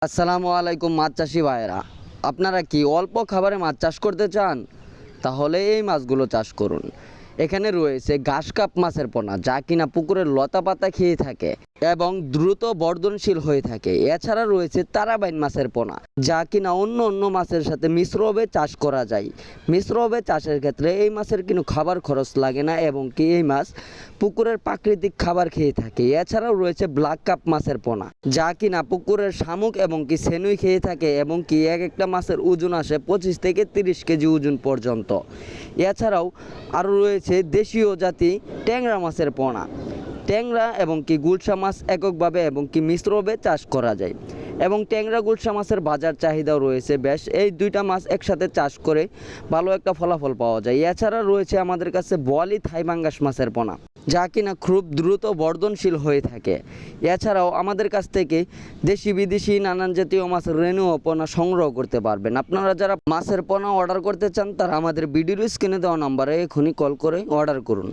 আসসালামু আলাইকুম মাছ চাষি ভাইয়েরা, আপনারা কি অল্প খাবারে মাছ চাষ করতে চান? তাহলে এই মাছগুলো চাষ করুন। এখানে রয়েছে ঘাস কাপ মাছের পোনা, যা কিনা পুকুরের লতা পাতা খেয়ে থাকে এবং দ্রুত বর্ধনশীল হয়ে থাকে। এছাড়া রয়েছে তারাবাইন মাছের পোনা, যা কিনা অন্য অন্য মাছের সাথে মিশ্রভাবে চাষ করা যায়। মিশ্রভাবে চাষের ক্ষেত্রে এই মাছের কিন্তু খাবার খরচ লাগে না এবং কি এই মাছ পুকুরের প্রাকৃতিক খাবার খেয়ে থাকে। এছাড়াও রয়েছে ব্ল্যাক কাপ মাছের পোনা, যা কিনা পুকুরের শামুক এবং কি সেনুই খেয়ে থাকে এবং কি এক একটা মাছের ওজন আসে 25 থেকে 30 কেজি ওজন পর্যন্ত। এছাড়াও আরও রয়েছে দেশীয় জাতি ট্যাংরা মাছের পোনা। ট্যাংরা এবং কি গুলশা মাছ এককভাবে এবং কি মিশ্রভাবে চাষ করা যায় এবং ট্যাংরা গুলশা মাছের বাজার চাহিদাও রয়েছে বেশ। এই দুইটা মাছ একসাথে চাষ করে ভালো একটা ফলাফল পাওয়া যায়। এছাড়া রয়েছে আমাদের কাছে বোয়ালি থাই পাঙ্গাস মাছের পোনা, যা কিনা খুব দ্রুত বর্ধনশীল হয়ে থাকে। এছাড়াও আমাদের কাছ থেকে দেশি বিদেশি নানান জাতীয় মাছের রেণু ও পোনা সংগ্রহ করতে পারবেন। আপনারা যারা মাছের পোনা অর্ডার করতে চান তারা আমাদের ভিডিওর স্ক্রিনে দেওয়া নাম্বারে এখনই কল করে অর্ডার করুন।